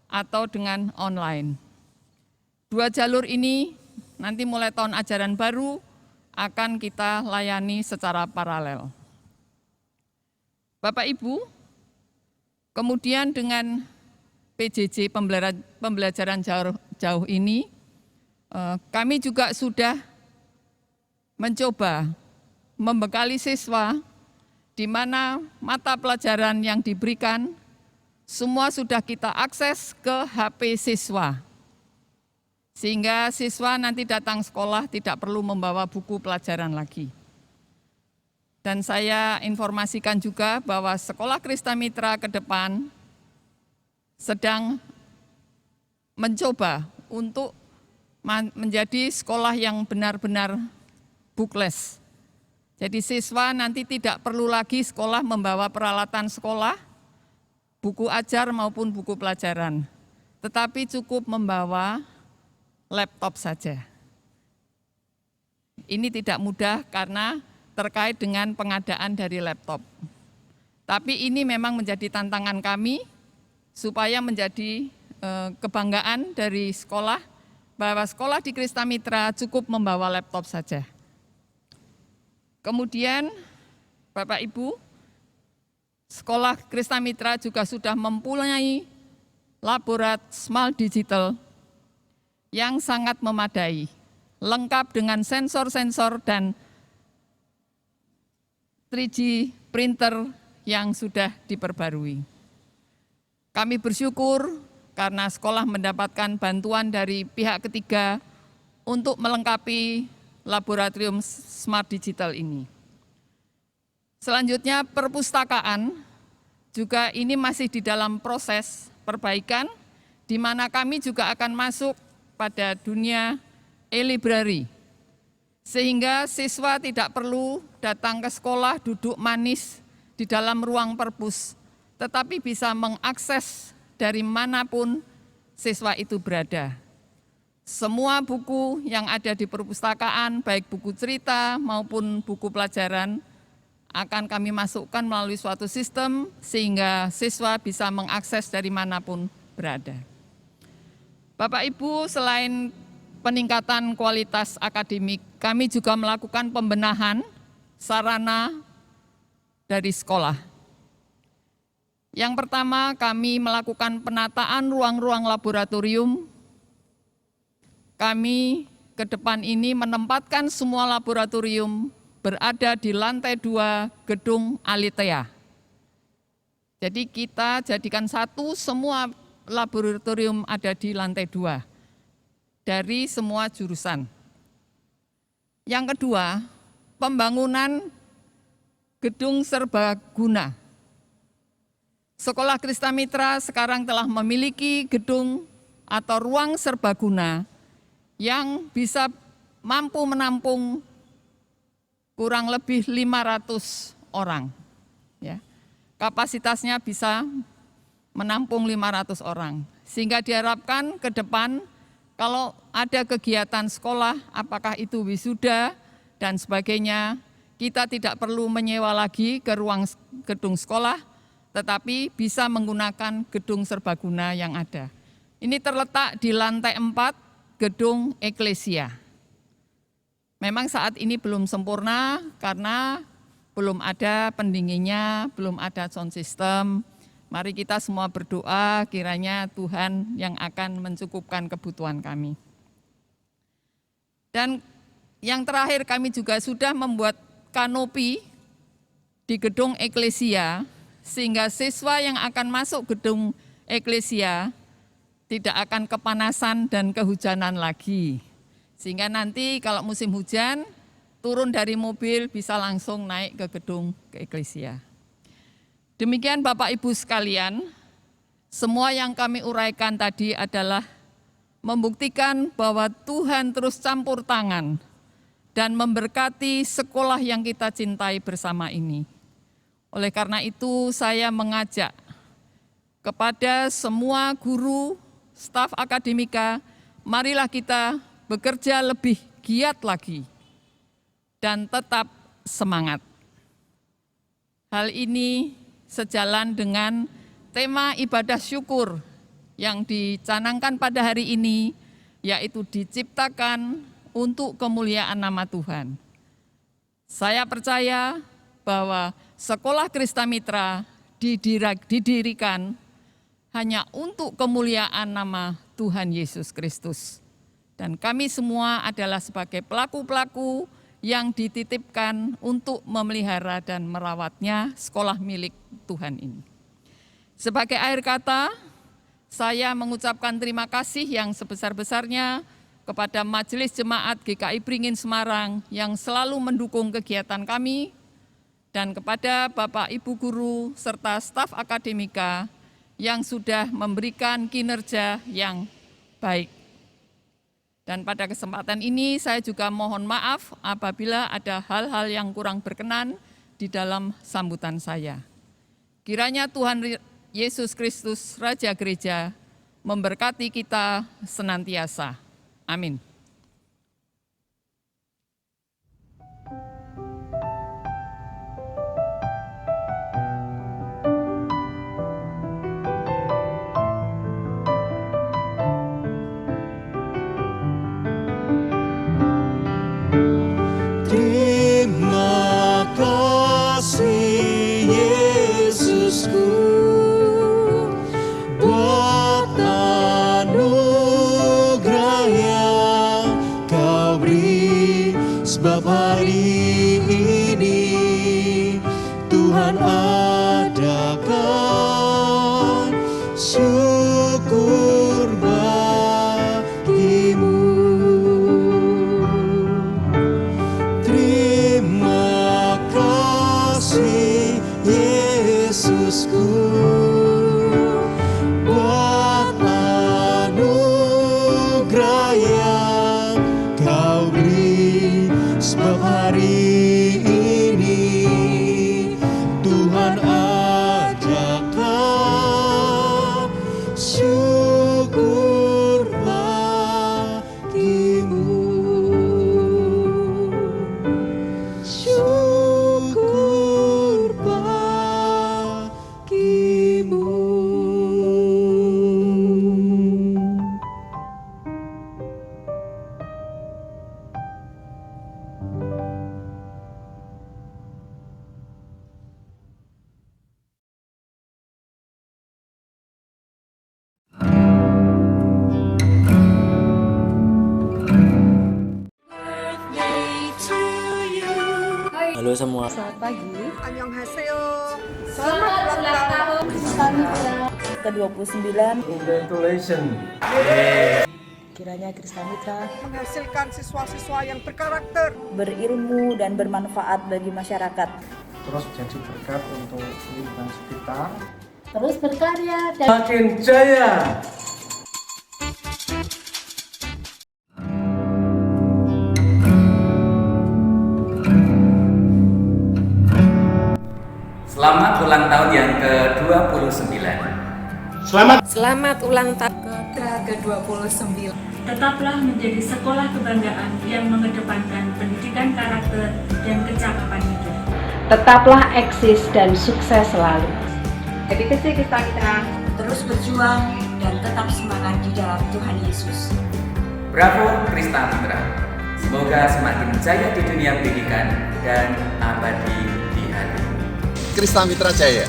atau dengan online. 2 jalur ini nanti mulai tahun ajaran baru akan kita layani secara paralel. Bapak Ibu, kemudian dengan PJJ pembelajaran jauh ini, kami juga sudah mencoba membekali siswa di mana mata pelajaran yang diberikan semua sudah kita akses ke HP siswa. Sehingga siswa nanti datang sekolah tidak perlu membawa buku pelajaran lagi. Dan saya informasikan juga bahwa Sekolah Krista Mitra ke depan sedang mencoba untuk menjadi sekolah yang benar-benar bookless. Jadi siswa nanti tidak perlu lagi sekolah membawa peralatan sekolah, buku ajar maupun buku pelajaran, tetapi cukup membawa laptop saja. Ini tidak mudah karena terkait dengan pengadaan dari laptop. Tapi ini memang menjadi tantangan kami supaya menjadi kebanggaan dari sekolah bahwa sekolah di Krista Mitra cukup membawa laptop saja. Kemudian Bapak Ibu, Sekolah Krista Mitra juga sudah mempunyai laborat Smart Digital yang sangat memadai, lengkap dengan sensor-sensor dan 3G printer yang sudah diperbarui. Kami bersyukur karena sekolah mendapatkan bantuan dari pihak ketiga untuk melengkapi laboratorium Smart Digital ini. Selanjutnya perpustakaan juga ini masih di dalam proses perbaikan, di mana kami juga akan masuk pada dunia e-library. Sehingga siswa tidak perlu datang ke sekolah duduk manis di dalam ruang perpus, tetapi bisa mengakses dari manapun siswa itu berada. Semua buku yang ada di perpustakaan, baik buku cerita maupun buku pelajaran, akan kami masukkan melalui suatu sistem sehingga siswa bisa mengakses dari manapun berada. Bapak Ibu, selain peningkatan kualitas akademik, kami juga melakukan pembenahan sarana dari sekolah. Yang pertama, kami melakukan penataan ruang-ruang laboratorium. Kami ke depan ini menempatkan semua laboratorium berada di lantai 2 gedung Alitea. Jadi kita jadikan satu, semua laboratorium ada di lantai 2 dari semua jurusan. Yang kedua, pembangunan gedung serbaguna. Sekolah Krista Mitra sekarang telah memiliki gedung atau ruang serbaguna yang bisa mampu menampung kurang lebih 500 orang. Ya. Kapasitasnya bisa menampung 500 orang. Sehingga diharapkan ke depan kalau ada kegiatan sekolah, apakah itu wisuda dan sebagainya, kita tidak perlu menyewa lagi ke ruang gedung sekolah, tetapi bisa menggunakan gedung serbaguna yang ada. Ini terletak di lantai 4 gedung Eklesia. Memang saat ini belum sempurna karena belum ada pendinginnya, belum ada sound system. Mari kita semua berdoa kiranya Tuhan yang akan mencukupkan kebutuhan kami. Dan yang terakhir kami juga sudah membuat kanopi di gedung Eklesia, sehingga siswa yang akan masuk gedung Eklesia tidak akan kepanasan dan kehujanan lagi. Sehingga nanti kalau musim hujan, turun dari mobil bisa langsung naik ke gedung Eklesia. Demikian Bapak Ibu sekalian, semua yang kami uraikan tadi adalah membuktikan bahwa Tuhan terus campur tangan dan memberkati sekolah yang kita cintai bersama ini. Oleh karena itu saya mengajak kepada semua guru, staf akademika, marilah kita bekerja lebih giat lagi dan tetap semangat. Hal ini sejalan dengan tema ibadah syukur yang dicanangkan pada hari ini, yaitu diciptakan untuk kemuliaan nama Tuhan. Saya percaya bahwa Sekolah Krista Mitra didirikan hanya untuk kemuliaan nama Tuhan Yesus Kristus. Dan kami semua adalah sebagai pelaku-pelaku yang dititipkan untuk memelihara dan merawatnya sekolah milik Tuhan ini. Sebagai akhir kata, saya mengucapkan terima kasih yang sebesar-besarnya kepada Majelis Jemaat GKI Beringin Semarang yang selalu mendukung kegiatan kami, dan kepada Bapak Ibu Guru serta staf akademika yang sudah memberikan kinerja yang baik. Dan pada kesempatan ini saya juga mohon maaf apabila ada hal-hal yang kurang berkenan di dalam sambutan saya. Kiranya Tuhan Yesus Kristus, Raja Gereja, memberkati kita senantiasa. Amin. Terima kasih Yesusku buat anugerah yang Kau beri, sebab hari ini Tuhan adakan syukur bagimu. Terima kasih Yesusku buat anugerah yang Kau beri, sebab hari ini Tuhan adakan Halo semua. Selamat pagi. Annyeonghaseyo. Selamat ulang tahun Krista Mitra ke-29. Congratulations. Kiranya Krista Mitra menghasilkan siswa-siswa yang berkarakter, berilmu dan bermanfaat bagi masyarakat. Terus jadi berkat untuk lingkungan sekitar. Terus berkarya dan Makin jaya. Selamat ulang tahun yang ke-29. Selamat ulang tahun ke-29. Tetaplah menjadi sekolah kebanggaan yang mengedepankan pendidikan karakter dan kecakapan hidup. Tetaplah eksis dan sukses selalu. Happy birthday Krista Mitra. Terus berjuang dan tetap semangat di dalam Tuhan Yesus. Bravo Krista Mitra. Semoga semakin jaya di dunia pendidikan dan abadi di hati. Krista Mitra Jaya.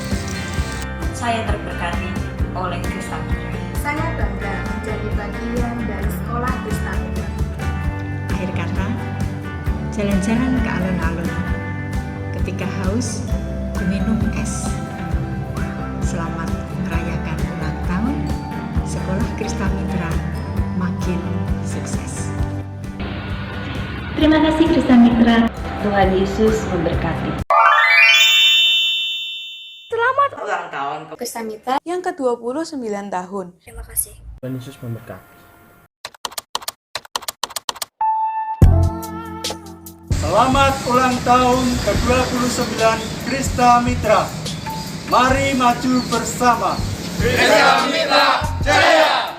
Saya terberkati oleh Krista Mitra. Saya bangga menjadi bagian dari sekolah Krista Mitra. Akhir kata, jalan-jalan ke alun-alun. Ketika haus, minum es. Selamat merayakan ulang tahun Sekolah Krista Mitra makin sukses. Terima kasih Krista Mitra. Tuhan Yesus memberkati. Selamat ulang tahun Krista Mitra yang ke-29 tahun. Terima kasih. Tuhan Yesus memberkati. Selamat ulang tahun ke-29 Krista Mitra. Mari maju bersama. Krista Mitra Jaya.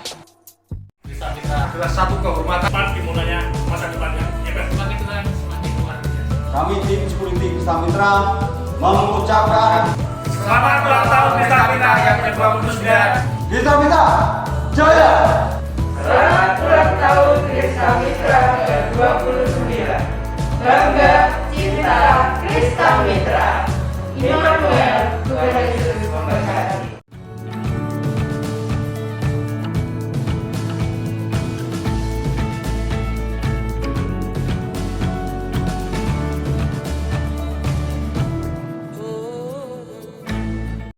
Krista Mitra adalah satu kehormatan dimulainya masa depannya. Semakin Tuhan, semakin luar biasa. Kami tim Sekuriti Krista Mitra mengucapkan Selamat ulang tahun Krista Mitra yang ke-29. Krista Mitra Jaya. Selamat ulang tahun Krista Mitra ke-29. Bangga cinta Krista Mitra. Iman